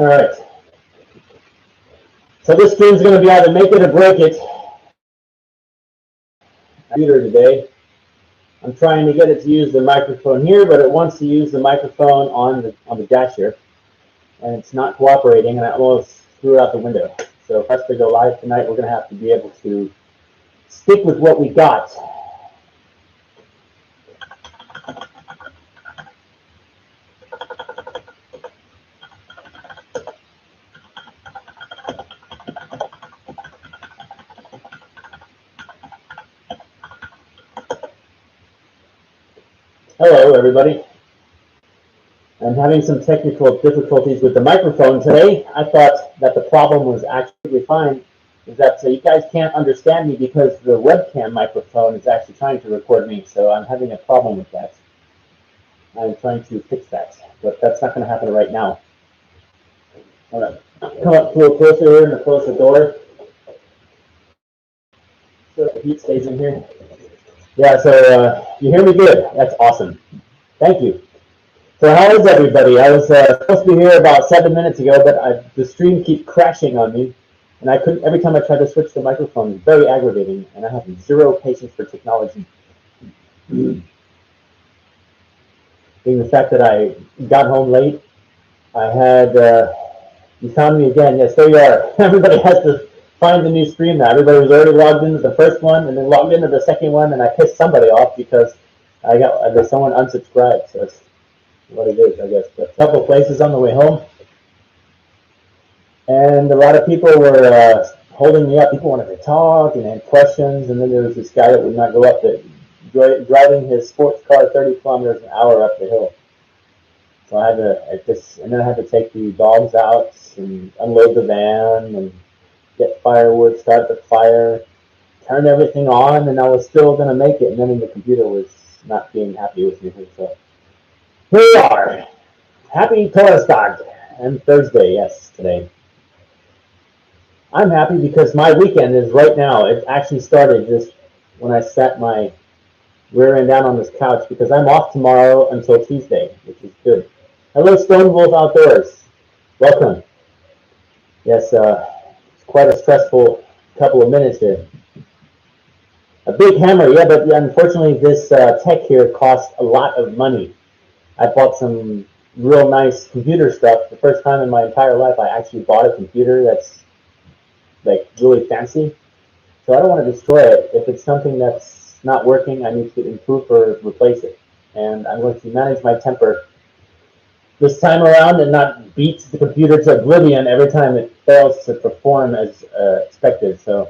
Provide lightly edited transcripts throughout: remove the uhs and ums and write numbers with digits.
All right. So this stream's going to be either make it or break it. Computer today. I'm trying to get it to use the microphone here, but it wants to use the microphone on the dash here, and it's not cooperating, and I almost threw it out the window. So for us to go live tonight, we're going to have to be able to stick with what we got. Hello, everybody. I'm having some technical difficulties with the microphone today. I thought that the problem was actually fine, is that you guys can't understand me because the webcam microphone is actually trying to record me, so I'm having a problem with that. I'm trying to fix that, but that's not going to happen right now. All right, come up a little closer here and close the door so the heat stays in here. Yeah, so you hear me good. That's awesome. Thank you. So how is everybody? I was supposed to be here about 7 minutes ago, but the stream keeps crashing on me, and I couldn't. Every time I try to switch the microphone, it's very aggravating, and I have zero patience for technology. Being the fact that I got home late, I had you found me again. Yes, there you are. Everybody has to find the new stream now. Everybody was already logged into the first one, and then logged into the second one, and I pissed somebody off because I got someone unsubscribed. So it's what it is, I guess. But a couple places on the way home, and a lot of people were holding me up. People wanted to talk and had questions, and then there was this guy that would not go up the driving his sports car 30 kilometers an hour up the hill. So I had to, and then I had to take the dogs out and unload the van and get firewood, start the fire, turn everything on, and I was still going to make it. And then the computer was not being happy with me. So here we are. Happy Torsdag and Thursday, yes, today. I'm happy because my weekend is right now. It actually started just when I sat my rear end down on this couch because I'm off tomorrow until Tuesday, which is good. Hello, Stone Wolf Outdoors. Welcome. Yes, it's quite a stressful couple of minutes here. A big hammer, yeah, but unfortunately this tech here costs a lot of money. I bought some real nice computer stuff. The first time in my entire life I actually bought a computer that's like really fancy. So I don't want to destroy it. If it's something that's not working, I need to improve or replace it. And I'm going to manage my temper this time around and not beat the computer to oblivion every time it fails to perform as expected. So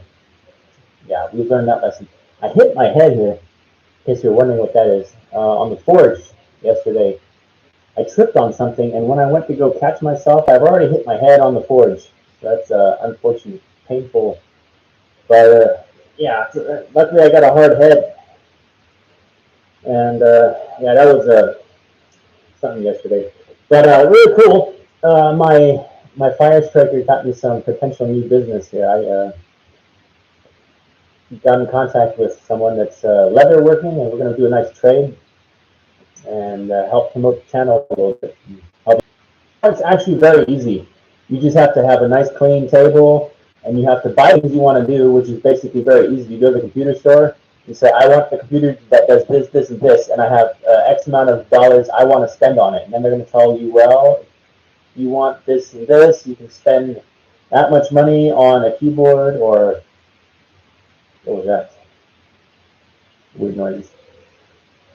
yeah, we've learned that lesson. I hit my head here, in case you're wondering what that is, on the forge yesterday. I tripped on something, and when I went to go catch myself, I've already hit my head on the forge. So that's unfortunate, painful. But yeah, luckily I got a hard head. And yeah, that was something yesterday. But really cool. My fire striker got me some potential new business here. I got in contact with someone that's leather working, and we're going to do a nice trade and help promote the channel a little bit. It's actually very easy. You just have to have a nice clean table, and you have to buy things you want to do, which is basically very easy. You go to the computer store, you say, I want the computer that does this, this, and this, and I have X amount of dollars I want to spend on it. And then they're going to tell you, well, you want this and this, you can spend that much money on a keyboard, or what was that? Weird noises.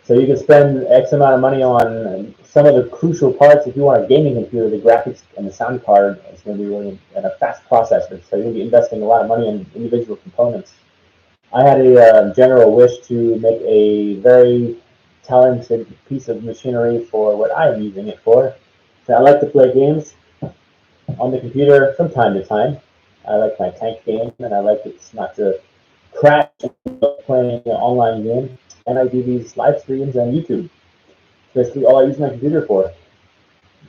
So you can spend X amount of money on some of the crucial parts. If you want a gaming computer, the graphics and the sound card is going to be really, and a fast processor. So you're going to be investing a lot of money in individual components. I had a general wish to make a very talented piece of machinery for what I'm using it for. So I like to play games on the computer from time to time. I like my tank game, and I like it not to crash playing an online game. And I do these live streams on YouTube. Basically all I use my computer for.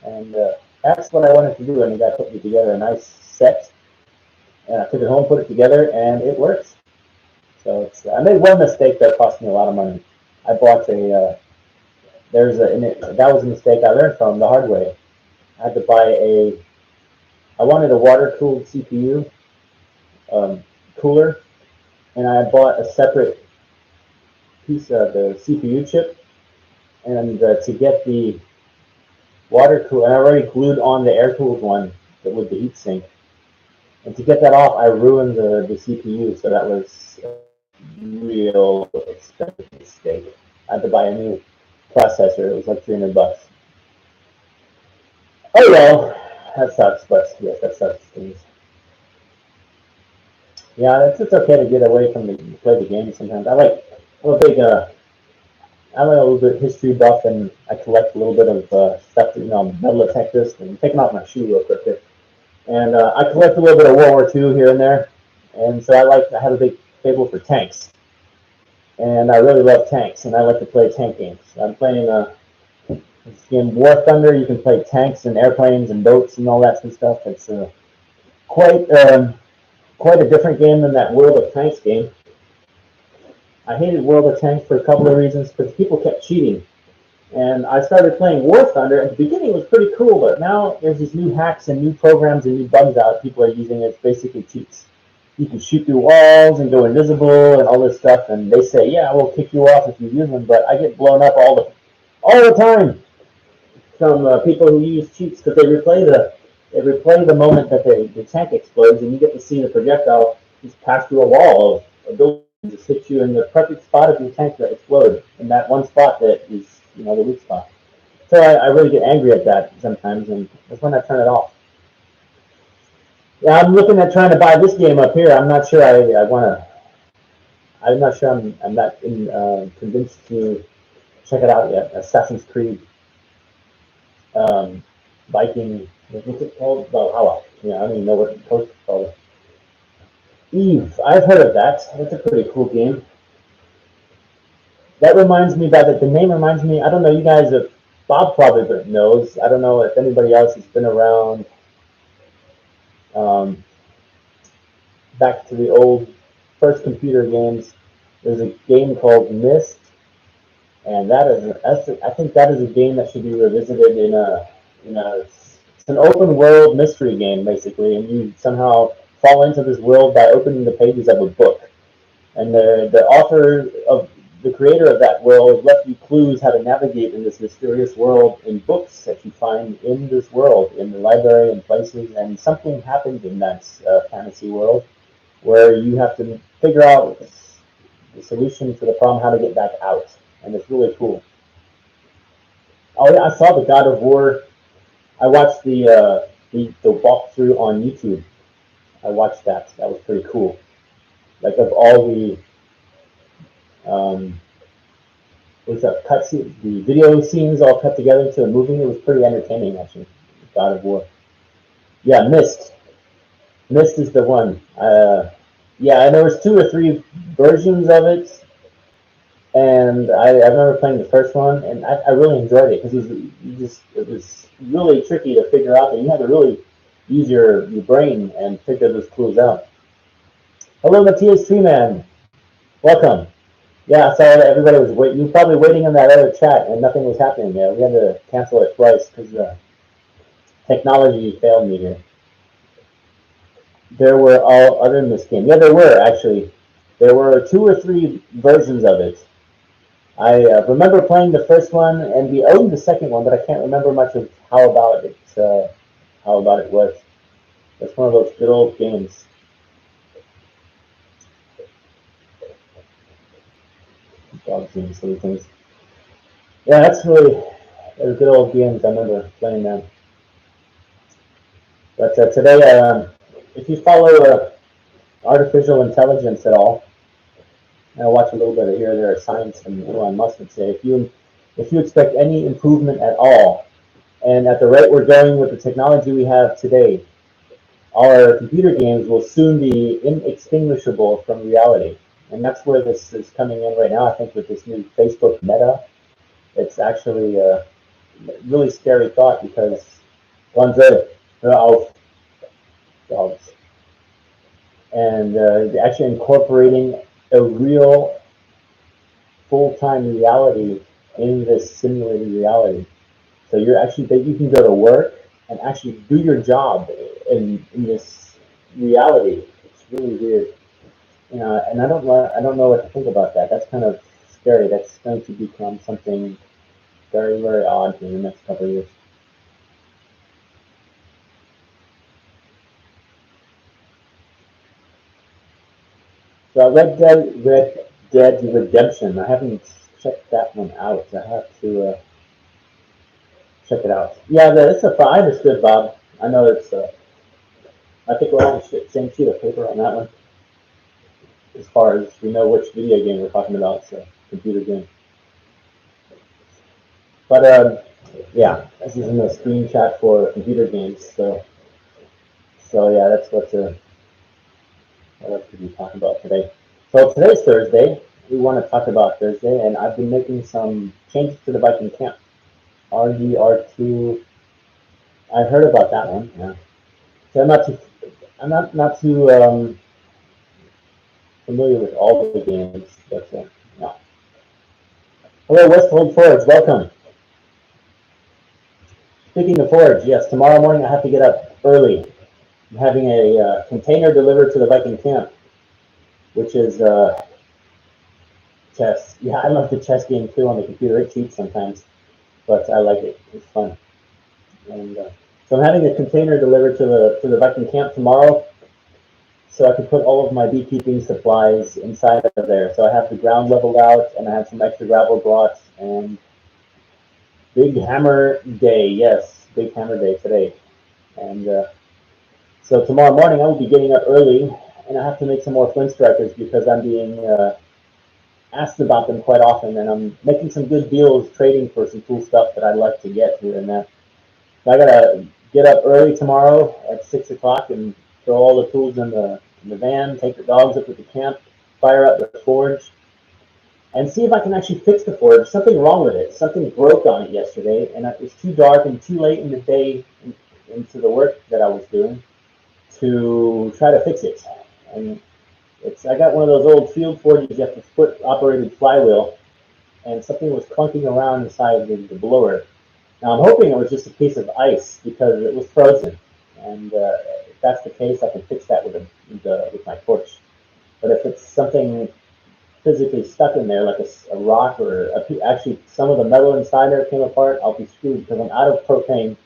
And that's what I wanted to do, and the guy put me together a nice set. And I took it home, put it together, and it works. So I made one mistake that cost me a lot of money. I bought that was a mistake I learned from the hard way. I had to buy a I wanted a water-cooled CPU cooler, and I bought a separate piece of the CPU chip. And to get the water cool, and I already glued on the air-cooled one with the heatsink. And to get that off, I ruined the CPU, so that was a real expensive mistake. I had to buy a new processor. It was like $300. Oh well, that sucks. But yes, that sucks. Yeah, it's okay to get away from the play the game sometimes. I'm a big I'm a little bit history buff, and I collect a little bit of stuff. Metal detectors. And taking off my shoe real quick here. And I collect a little bit of World War II here and there. And so I have a big fable for tanks, and I really love tanks, and I like to play tank games. I'm playing this game War Thunder. You can play tanks and airplanes and boats and all that good stuff. It's quite quite a different game than that World of Tanks game. I hated World of Tanks for a couple of reasons, because people kept cheating. And I started playing War Thunder. At the beginning, it was pretty cool, but now there's these new hacks and new programs and new bugs out. People are using it. It's basically cheats. You can shoot through walls and go invisible and all this stuff. And they say, "Yeah, we'll kick you off if you use them." But I get blown up all the time from people who use cheats, because they replay the moment that the tank explodes, and you get to see the projectile just pass through a wall of a building, just hit you in the perfect spot of your tank that explodes, in that one spot that is the weak spot. So I really get angry at that sometimes, and that's when I turn it off. Yeah, I'm looking at trying to buy this game up here. I'm not sure I want to. I'm not sure. I'm not convinced to check it out yet. Assassin's Creed Viking. What's it called? Valhalla. Yeah, I don't even know what the post is called. Eve. I've heard of that. That's a pretty cool game. That reminds me that the name reminds me. I don't know. You guys, if Bob probably knows. I don't know if anybody else has been around. Um, Back to the old first computer games. There's a game called Myst, and I think that is a game that should be revisited it's an open world mystery game basically, and you somehow fall into this world by opening the pages of a book. And the author of the creator of that world left you clues how to navigate in this mysterious world in books that you find in this world, in the library and places. And something happened in that fantasy world where you have to figure out the solution to the problem, how to get back out. And it's really cool. Oh yeah, I saw the God of War. I watched the walkthrough on YouTube. I watched that. That was pretty cool. Like, of all the was a the video scenes all cut together to a movie. It was pretty entertaining, actually. God of War. Yeah, Myst. Myst is the one. Yeah, and there was two or three versions of it, and I remember playing the first one, and I really enjoyed it, because it was really tricky to figure out, that you had to really use your brain and figure those clues out. Hello, Matthias Treeman. Welcome. Yeah, I saw that everybody was waiting. You were probably waiting in that other chat, and nothing was happening there. We had to cancel it twice because technology failed me here. There were all other in this game. Yeah, there were actually. There were two or three versions of it. I remember playing the first one, and we owned the second one, but I can't remember much of how about it was. It's one of those good old games. Dogs and silly things. Yeah, those good old games. I remember playing them. But today, if you follow artificial intelligence at all, and I watch a little bit of here and there of science, and Elon Musk would say, if you expect any improvement at all, and at the rate we're going with the technology we have today, our computer games will soon be inextinguishable from reality. And that's where this is coming in right now. I think with this new Facebook Meta, it's actually a really scary thought, because one's out dogs, and actually incorporating a real full-time reality in this simulated reality. So you can go to work, and actually do your job in this reality. It's really weird, and I don't know what to think about that. That's kind of scary. That's going to become something very, very odd in the next couple of years. So Red Dead Redemption. I haven't checked that one out. I have to check it out. Yeah, it's a. I understood, Bob. I know it's. I think we're on the same sheet of paper on that one. As far as we know which video game we're talking about, it's a computer game. But yeah, this is in the screen chat for computer games. So yeah, that's what else could we talk about today? So today's Thursday. We want to talk about Thursday, and I've been making some changes to the Viking camp. RDR2. I heard about that one. Yeah. So I'm not too familiar with all the games, but yeah. Hello, Westhold Forge. Welcome. Speaking of Forge, yes, tomorrow morning I have to get up early. I'm having a container delivered to the Viking camp, which is chess. Yeah, I love the chess game too on the computer. It cheats sometimes, but I like it. It's fun. And so I'm having a container delivered to the Viking camp tomorrow, so I can put all of my beekeeping supplies inside of there. So I have the ground leveled out, and I have some extra gravel brought, and big hammer day. Yes, big hammer day today. And so tomorrow morning I will be getting up early, and I have to make some more flint strikers because I'm being asked about them quite often, and I'm making some good deals trading for some cool stuff that I'd like to get here and there. So I gotta get up early tomorrow at 6 o'clock and throw all the tools in the van, take the dogs up to the camp, fire up the forge, and see if I can actually fix the forge. Something wrong with it. Something broke on it yesterday, and it was too dark and too late in the day into the work that I was doing to try to fix it. And I got one of those old field forges you have to foot operated flywheel, and something was clunking around inside the blower. Now I'm hoping it was just a piece of ice because it was frozen, and if that's the case, I can fix that with my torch. But if it's something physically stuck in there, like a rock or actually some of the metal inside there came apart, I'll be screwed because I'm out of propane,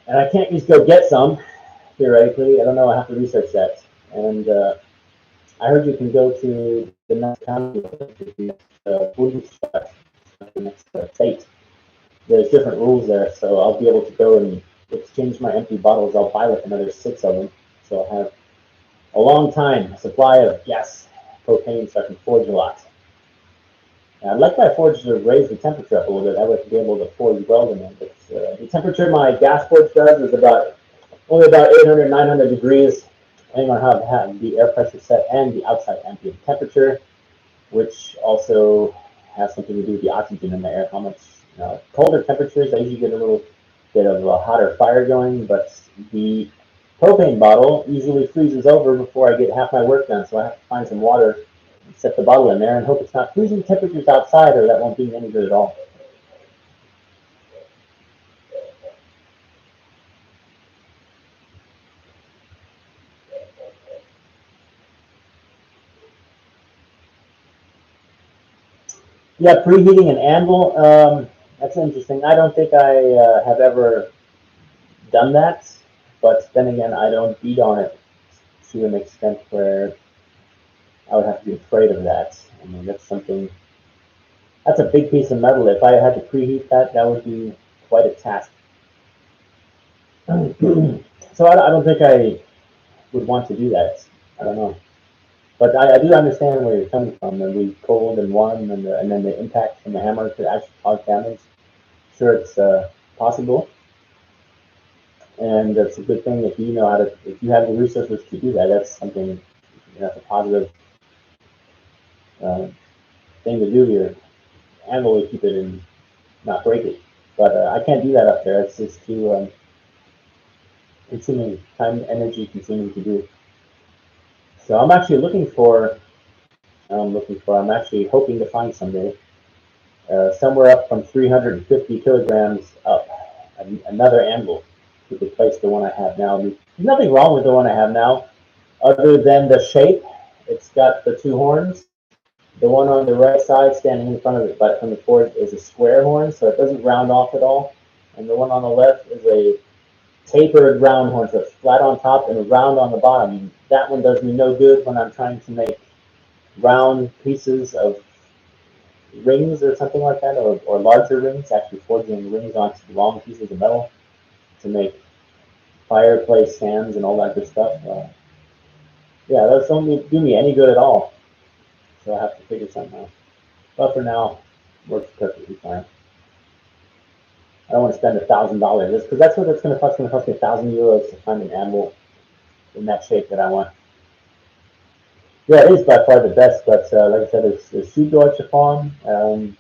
and I can't just go get some theoretically. I don't know. I have to research that. And I heard you can go to the next county, the next Bundesstaat, the next state. There's different rules there, so I'll be able to go and exchange my empty bottles. I'll buy like another 6 of them, so I'll have a long time supply of gas propane, so I can forge a lot. And I'd like my forge to raise the temperature up a little bit. I would be able to forge weld in it. But the temperature my gas forge does is only about 800, 900 degrees, depending on how the air pressure set and the outside ambient temperature, which also has something to do with the oxygen in the air. How much colder temperatures, I usually get a little bit of a hotter fire going, but the propane bottle usually freezes over before I get half my work done, so I have to find some water and set the bottle in there and hope it's not freezing temperatures outside, or that won't be any good at all. Yeah, preheating an anvil. That's interesting. I don't think I have ever done that, but then again, I don't beat on it to an extent where I would have to be afraid of that. I mean, that's a big piece of metal. If I had to preheat that, that would be quite a task. So I don't think I would want to do that. I don't know. But I do understand where you're coming from. And the cold and warm, and then the impact from the hammer could actually cause damage. Sure, it's possible, and it's a good thing if you know how to, if you have the resources to do that. That's something, that's a positive uh, thing to do here. Handle to keep it and not break it. But I can't do that up there. It's just too consuming, time, energy consuming to do. So I'm actually I'm actually hoping to find someday somewhere up from 350 kilograms up, another anvil. to replace the one I have now. There's nothing wrong with the one I have now, other than the shape. It's got the two horns. The one on the right side, standing in front of it, but from the Ford, is a square horn, so it doesn't round off at all. And the one on the left is a tapered round horn, so it's flat on top and round on the bottom. And that one does me no good when I'm trying to make round pieces of rings or something like that, or larger rings, actually forging rings onto long pieces of metal to make fireplace stands and all that good stuff. Yeah, those don't do me any good at all. So I have to figure something out. But for now, works perfectly fine. I don't want to spend $1,000 because that's what it's going to cost. It's going to cost me €1,000 to find an animal in that shape that I want. Yeah, it is by far the best. But like I said, there's Süddeutsche Form, and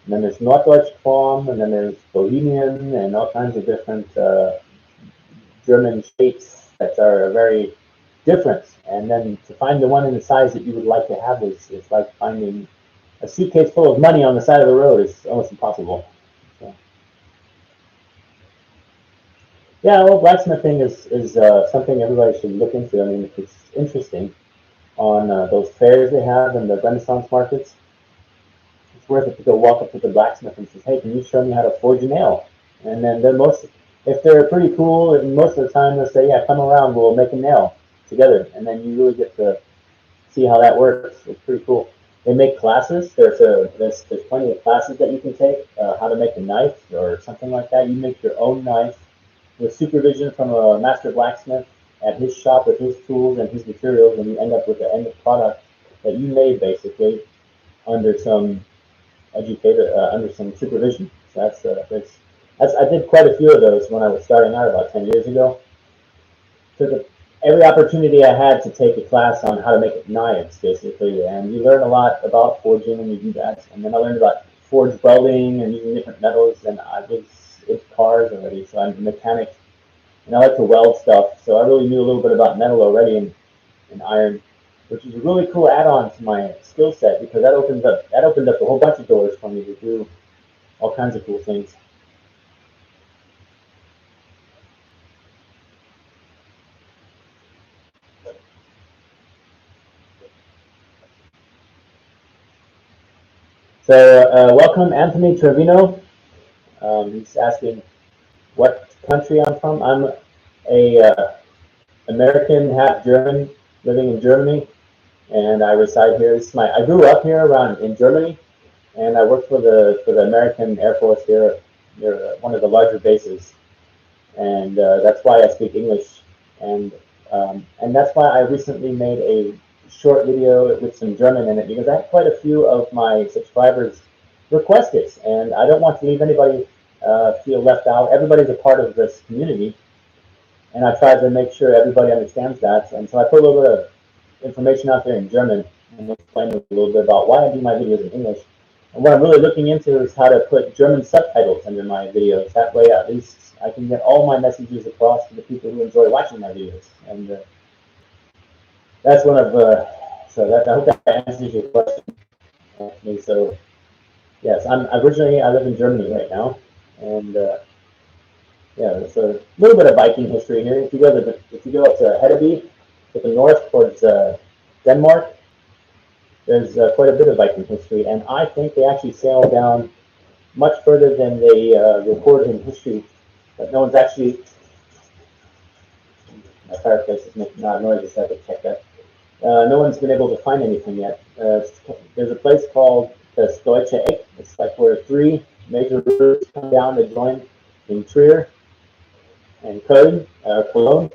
then there's Norddeutsche Form, and then there's Bohemian, and all kinds of different German shapes that are very different. And then to find the one in the size that you would like to have is like finding a suitcase full of money on the side of the road. Is almost impossible. So. Yeah, well, blacksmithing is something everybody should look into. I mean, it's interesting on those fairs they have and the Renaissance markets. It's worth it to go walk up to the blacksmith and say, "Hey, can you show me how to forge a nail?" And then if they're pretty cool, and most of the time they'll say, "Yeah, come around, we'll make a nail together." And then you really get to see how that works. It's pretty cool. They make classes. There's plenty of classes that you can take. How to make a knife or something like that. You make your own knife with supervision from a master blacksmith at his shop with his tools and his materials, and you end up with the end product that you made basically under some educator, under some supervision. So that's I did quite a few of those when I was starting out about 10 years ago. Took every opportunity I had to take a class on how to make knives, basically, and you learn a lot about forging when you do that. And then I learned about forge welding and using different metals, and I was into cars already, so I'm a mechanic, and I like to weld stuff. So I really knew a little bit about metal already and iron, which is a really cool add-on to my skill set because that opened up a whole bunch of doors for me to do all kinds of cool things. So welcome, Anthony Trevino. He's asking what country I'm from. I'm a American, half German, living in Germany, and I reside here. I grew up here around in Germany, and I worked for the American Air Force here near one of the larger bases, and that's why I speak English, and and that's why I recently made a short video with some German in it because I had quite a few of my subscribers request it, and I don't want to leave anybody feel left out. Everybody's a part of this community, and I tried to make sure everybody understands that. And so I put a little bit of information out there in German and explain a little bit about why I do my videos in English. And what I'm really looking into is how to put German subtitles under my videos. That way, at least, I can get all my messages across to the people who enjoy watching my videos. And that's one of I hope that answers your question. And so, yes, I live in Germany right now, and yeah, there's a little bit of Viking history here. If you go up to Hedeby, to the north towards Denmark, there's quite a bit of Viking history, and I think they actually sailed down much further than they recorded in history. But no one's actually. My fireplace is making loud noises, so I have to check that. No one's been able to find anything yet. There's a place called the Deutsche Eck. It's like where three major rivers come down to join in Trier and Cologne,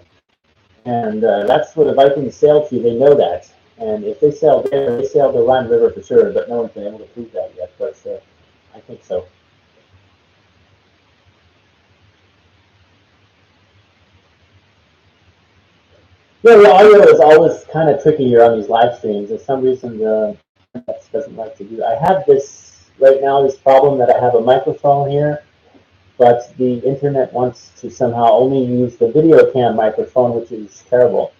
and that's where the Vikings sailed to. They know that, and if they sailed there, they sailed the Rhine River for sure. But no one's been able to prove that yet. But I think so. Yeah, the audio is always kind of tricky here on these live streams. For some reason, the internet doesn't like to do. I have this right now. This problem that I have a microphone here, but the internet wants to somehow only use the video cam microphone, which is terrible.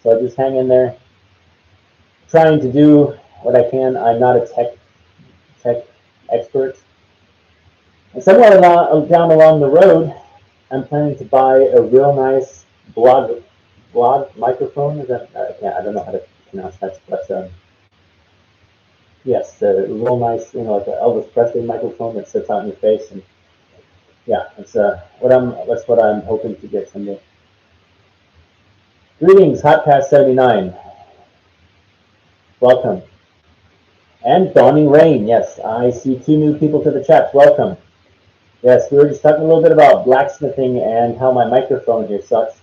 So I just hang in there, trying to do what I can. I'm not a tech expert. And somewhere down along the road, I'm planning to buy a real nice blog microphone. Is that I don't know how to pronounce that, but yes, a real nice, like an Elvis Presley microphone that sits out in your face, and yeah, that's what I'm hoping to get someday. Greetings, Hot Pass 79. Welcome. And Dawning Rain, yes, I see 2 new people to the chat. Welcome. Yes, we were just talking a little bit about blacksmithing and how my microphone here sucks.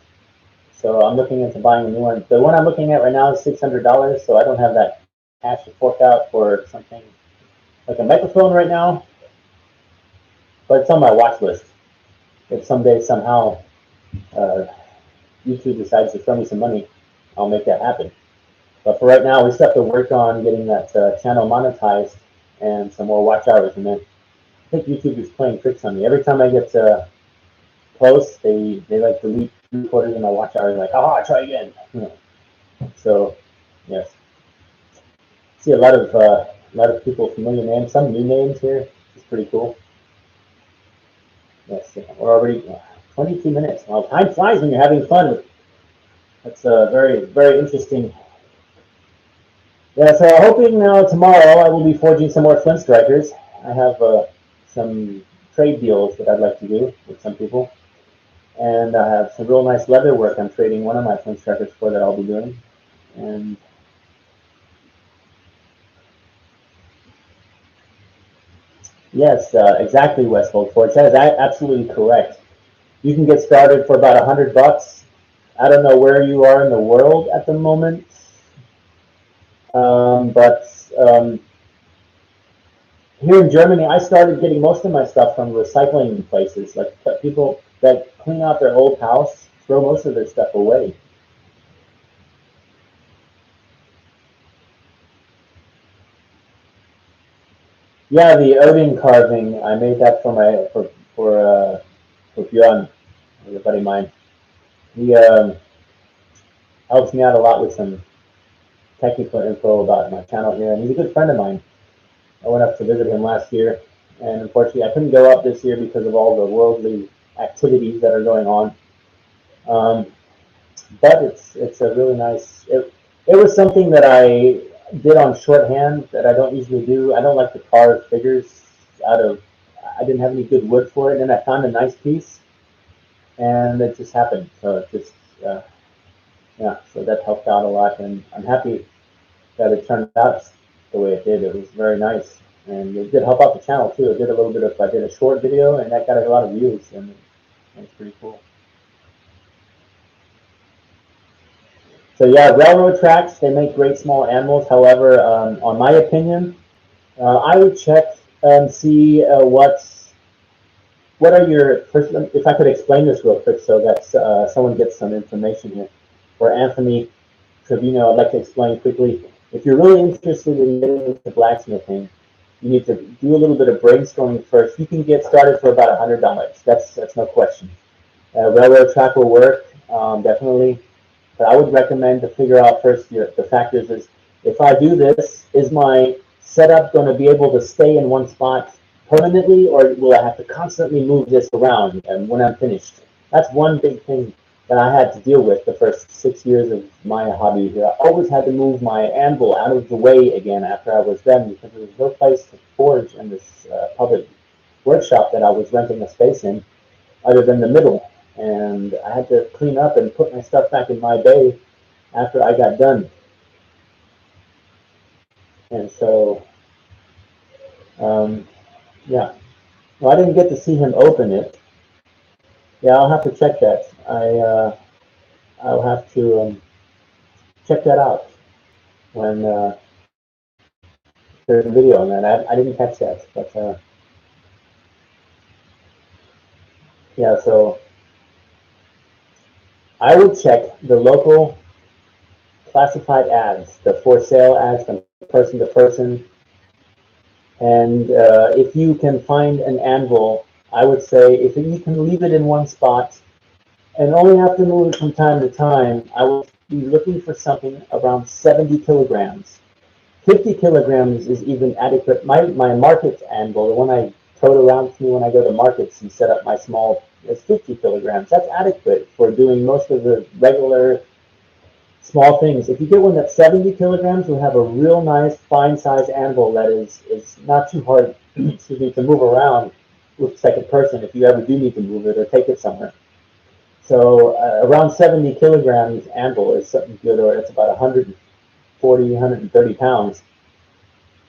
So I'm looking into buying a new one. The one I'm looking at right now is $600, so I don't have that cash to fork out for something like a microphone right now, but it's on my watch list. If someday somehow uh, YouTube decides to throw me some money, I'll make that happen. But for right now, we still have to work on getting that channel monetized and some more watch hours. And then I think YouTube is playing tricks on me. Every time I get close, they like delete 3/4 of my watch hours. Like, oh, try again. So, yes, see a lot of people familiar names, some new names here. It's pretty cool. Yes, we're already 22 minutes. Well, time flies when you're having fun. That's very, very interesting. Yeah, so hoping tomorrow I will be forging some more Flint Strikers. I have some trade deals that I'd like to do with some people. And I have some real nice leather work I'm trading one of my Flint Strikers for that I'll be doing. And yes, exactly, Westfold Forge. That is absolutely correct. You can get started for about $100. I don't know where you are in the world at the moment, but here in Germany, I started getting most of my stuff from recycling places, like people that clean out their old house, throw most of their stuff away. Yeah, the Odin carving, I made that for Björn, a buddy of mine. He helps me out a lot with some technical info about my channel here, and he's a good friend of mine. I went up to visit him last year, and unfortunately, I couldn't go up this year because of all the worldly activities that are going on. Um, but it's a really nice. It was something that I did on shorthand that I don't usually do. I don't like to carve figures out of. I didn't have any good wood for it, and I found a nice piece, and it just happened. So it just yeah, so that helped out a lot, and I'm happy that it turned out the way it did. It was very nice, and it did help out the channel too. I did a little bit of I did a short video, and that got a lot of views, and it's pretty cool. So yeah, railroad tracks, they make great small animals. However, on my opinion, I would check and see what are your first. If I could explain this real quick, so that someone gets some information here. For Anthony Trevino, I'd like to explain quickly. If you're really interested in getting into blacksmithing, you need to do a little bit of brainstorming first. You can get started for about $100. That's no question. Railroad track will work, definitely. But I would recommend to figure out first the factors is, if I do this, is my setup going to be able to stay in one spot permanently, or will I have to constantly move this around and when I'm finished? That's one big thing that I had to deal with the first 6 years of my hobby here. I always had to move my anvil out of the way again after I was done, because there was no place to forge in this public workshop that I was renting a space in other than the middle. And I had to clean up and put my stuff back in my bay after I got done. And so, yeah. Well, I didn't get to see him open it. Yeah, I'll have to check that. I'll have to check that out when there's a video on that. I didn't catch that, but yeah. So I would check the local classified ads, the for sale ads from person to person. And if you can find an anvil, I would say if you can leave it in one spot and only have to move it from time to time, I would be looking for something around 70 kilograms. 50 kilograms is even adequate. My market anvil, the one I tote around with me when I go to markets and set up my small is 50 kilograms. That's adequate for doing most of the regular small things. If you get one that's 70 kilograms, you'll have a real nice fine size anvil that is not too hard excuse me, to move around with the second person if you ever do need to move it or take it somewhere. So around 70 kilograms anvil is something good, or it's about 140, 130 pounds.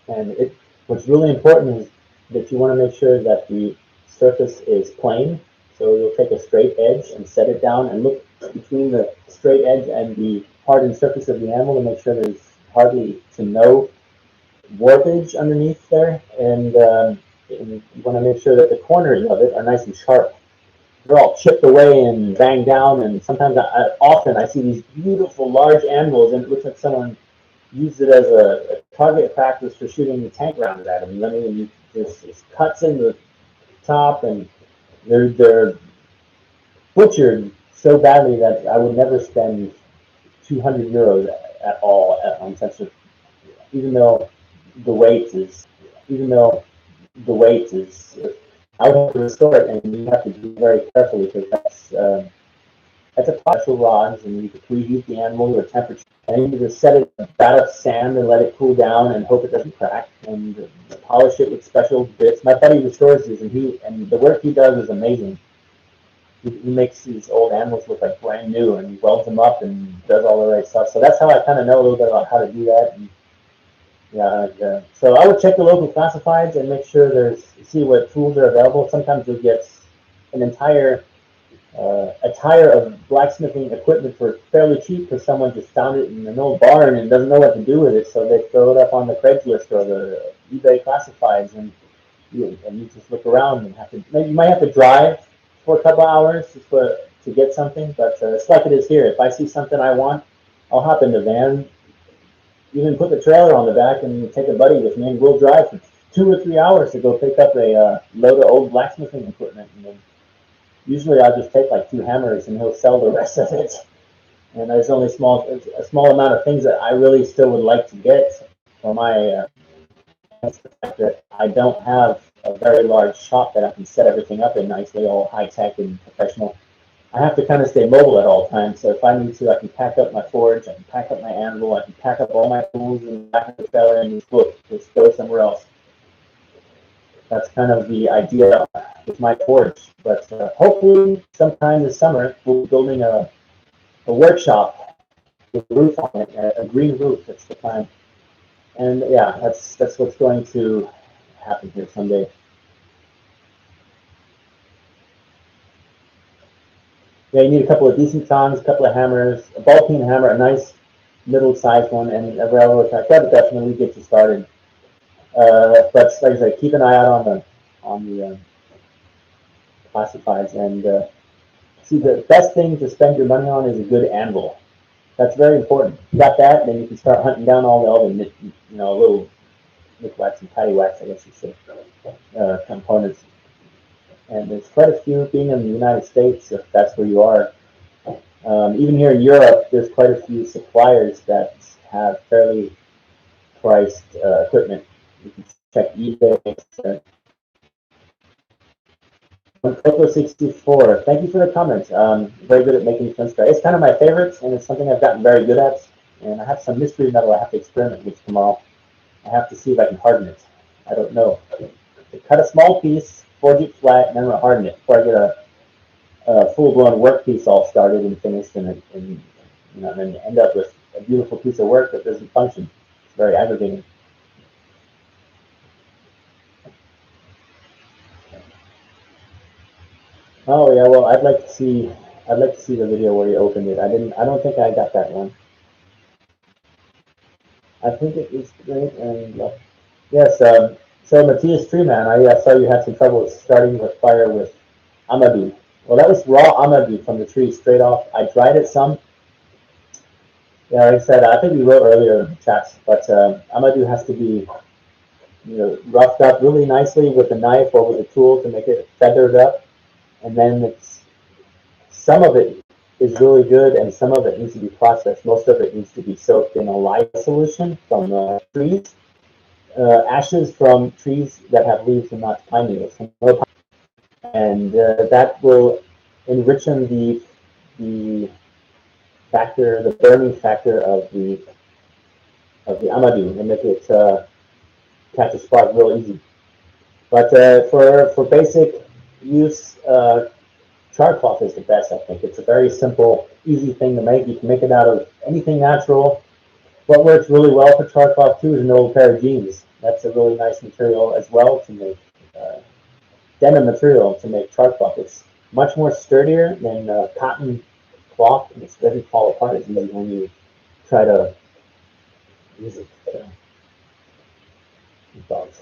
And what's really important is that you want to make sure that the surface is plane. So you'll take a straight edge and set it down and look between the straight edge and the hardened surface of the anvil to make sure there's hardly to no warpage underneath there. And you want to make sure that the corners of it are nice and sharp. They're all chipped away and banged down, and sometimes often I see these beautiful large anvils, and it looks like someone used it as a target practice for shooting the tank rounds at them. I mean, there's cuts in the top, and they're butchered so badly that I would never spend 200 euros at all on such a, even though the weight is, even though the weight is, I would have to restore it, and you have to do it very carefully because that's a special rods, and you can preheat the anvil to a temperature, and you just set it in a vat of sand and let it cool down and hope it doesn't crack, and polish it with special bits. My buddy restores these, and the work he does is amazing. He makes these old anvils look like brand new, and he welds them up and does all the right stuff. So that's how I kind of know a little bit about how to do that. And yeah. So I would check the local classifieds and make sure see what tools are available. Sometimes you'll get an entire tire of blacksmithing equipment for fairly cheap because someone just found it in an old barn and doesn't know what to do with it, so they throw it up on the Craigslist or the eBay classifieds, and you just look around and you might have to drive for a couple hours to get something, but it's like it is here. If I see something I want, I'll hop in the van, even put the trailer on the back and take a buddy with me, and we'll drive for 2 or 3 hours to go pick up a load of old blacksmithing equipment. And then usually I'll just take like 2 hammers and he'll sell the rest of it. And there's only a small amount of things that I really still would like to get for my that I don't have a very large shop that I can set everything up in nicely, all high tech and professional. I have to kind of stay mobile at all times. So if I need to, I can pack up my forge, I can pack up my anvil, I can pack up all my tools in the back of the trailer and just go somewhere else. That's kind of the idea with my forge. But hopefully sometime this summer we'll be building a workshop with a roof on it, a green roof. That's the plan. And yeah, that's what's going to happen here someday. Yeah, you need a couple of decent tongs, a couple of hammers, a ball peen hammer, a nice middle-sized one, and a railroad track. That would definitely get you started. But like I said, keep an eye out on the classifieds, and see, the best thing to spend your money on is a good anvil. That's very important. You got that, then you can start hunting down all the little nick-wax and paddywhacks, I guess you say, components. And there's quite a few, being in the United States, if that's where you are. Even here in Europe, there's quite a few suppliers that have fairly priced equipment. You can check eBay. Coco64, thank you for the comments. Very good at making fun stuff. It's kind of my favorites, and it's something I've gotten very good at. And I have some mystery metal I have to experiment with tomorrow. I have to see if I can harden it. I don't know. Cut a small piece, forge it flat, and then I'm going to harden it before I get a full-blown work piece all started and finished, and then end up with a beautiful piece of work that doesn't function. It's very aggravating. Oh yeah, well I'd like to see the video where you opened it. I don't think I got that one. I think it is great, and yes. So Matthias Treeman, I saw you had some trouble starting with fire with Amadou. Well, that was raw Amadou from the tree, straight off. I dried it some. Yeah, like I said, I think we wrote earlier in the chats, but Amadou has to be roughed up really nicely with a knife or with a tool to make it feathered up, and then some of it is really good, and some of it needs to be processed. Most of it needs to be soaked in a lye solution from trees. Ashes from trees that have leaves and not pine needles. and that will enrich the factor, the burning factor of the amadu, and make it catch a spark real easy. But for basic use, char cloth is the best. I think it's a very simple, easy thing to make. You can make it out of anything natural. What works really well for char cloth too is an old pair of jeans. That's a really nice material as well to make uh, denim material to make char cloth. It's much more sturdier than cotton cloth, and it doesn't fall apart as easy when you try to use it. Dogs.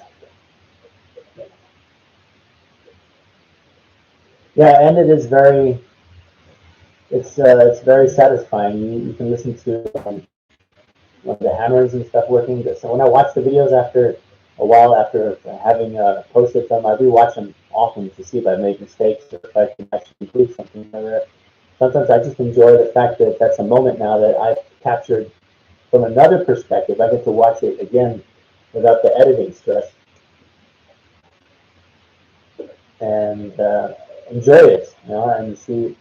Yeah, and it is very it's very satisfying. You can listen to like the hammers and stuff working. So when I watch the videos after a while after having posted them, I rewatch them often to see if I made mistakes or if I can actually improve something. Sometimes I just enjoy the fact that that's a moment now that I've captured from another perspective. I get to watch it again without the editing stress and enjoy it, and see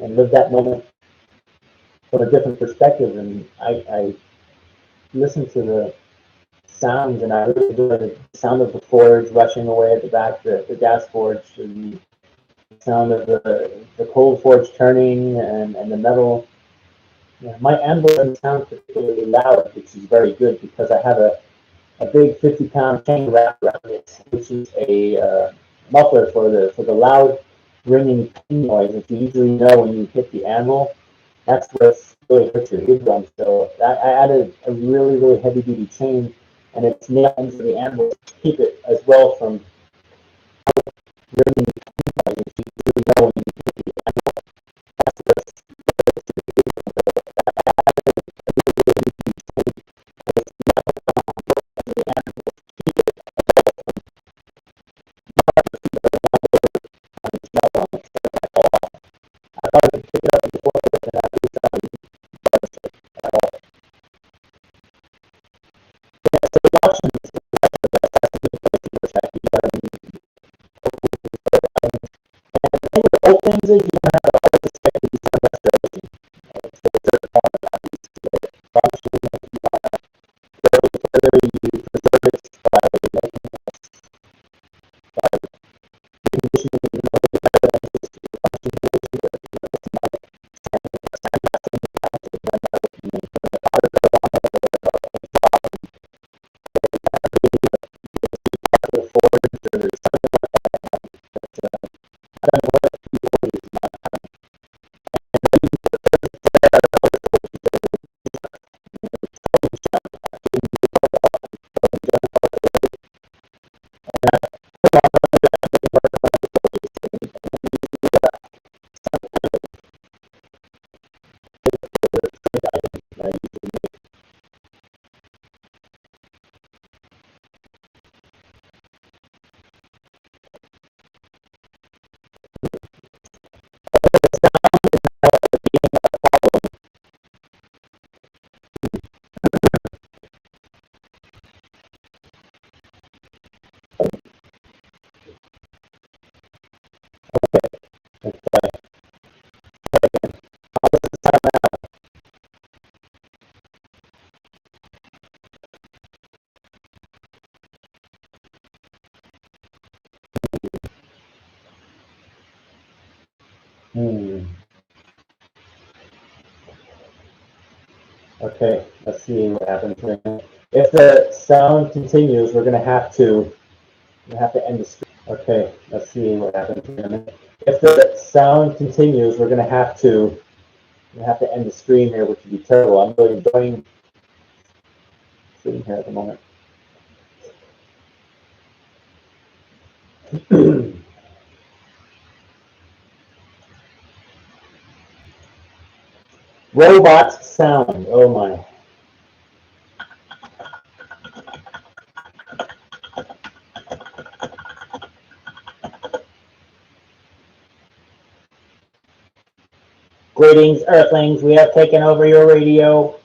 and live that moment from a different perspective. And I listen to the sounds, and I really enjoy the sound of the forge rushing away at the back, the gas forge, and the sound of the cold forge turning, and the metal. Yeah, my anvil doesn't sound particularly loud, which is very good because I have a big 50-pound chain wrapped around it, which is a muffler for the loud ringing ping noise that you usually know when you hit the anvil. That's what really hurts your eardrum. So I added a really, really heavy duty chain, and it's nailed into the anvil to keep it as well from ringing the ping noise that you usually know when you hit the anvil. That's what's the anvil I thought I could pick it up before, but at least I didn't at all. Yeah, so watching this is the best. That's a good place to go check. You gotta and the thing with old things is you don't have to always expect to be some restoration. It's a part of it. Obviously, if you want to go further, you preserve it by making it by conditioning it, better than just function condition, but it's not sandblasting it down to the blend of it, and then put the powder coat on it, to the forge or something like that. But, I don't know what people use my time. And then you put the Okay, let's see what happens here. If the sound continues, we're gonna have to end the stream. Okay, let's see what happens here. If the sound continues, we're gonna have to end the stream here, which would be terrible. I'm really enjoying sitting here at the moment. Robot sound. Oh my. Greetings, Earthlings. We have taken over your radio.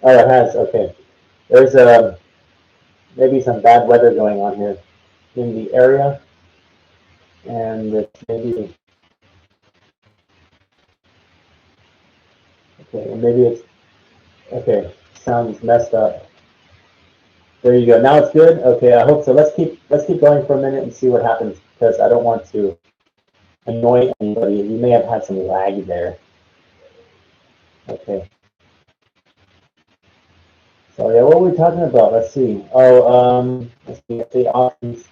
Oh, it has. Okay. There's maybe some bad weather going on here in the area, and it's maybe okay, and maybe it's okay. Sounds messed up. There you go. Now it's good. Okay, I hope so. Let's keep going for a minute and see what happens because I don't want to annoy anybody. You may have had some lag there. Okay. So yeah, what were we talking about? Let's see. Oh, let's see. The options.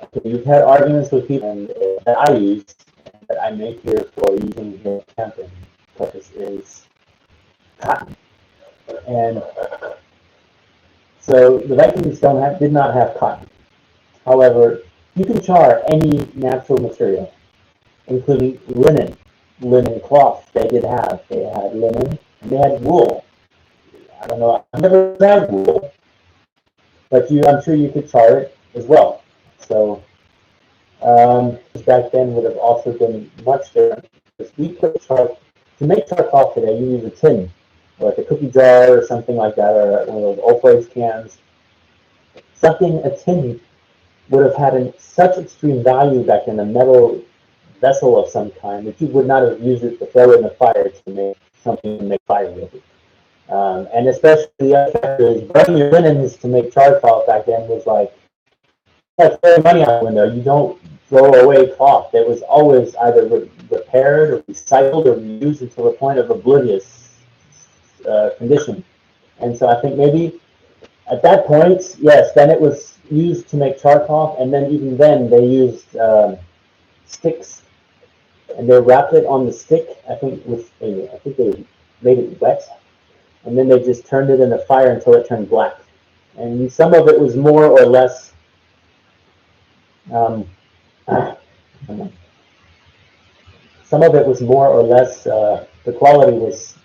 Okay, you've had arguments with people and, that I use that I make here for using here camping purpose is cotton. And so the Vikings did not have cotton. However, you can char any natural material, including linen, linen cloth. They did have. They had linen and they had wool. I don't know. I've never tried wool, but I'm sure you could char it as well. So back then would have also been much different. Because we put to make charcoal today, you use a tin, like a cookie jar or something like that, or one of those Always cans. Something a tin would have had such extreme value back in a metal vessel of some kind that you would not have used it to throw in the fire to make something to make fire with it. And especially the other factor is burning your linens to make charcoal back then was like throwing money out the window. You don't throw away cloth. It was always either repaired or recycled or reused until the point of oblivious condition. And so I think maybe at that point, yes, then it was used to make charcoal, and then even then they used sticks, and they wrapped it on the stick. I think they made it wet, and then they just turned it in the fire until it turned black. And some of it was more or less. Um, some of it was more or less. The quality was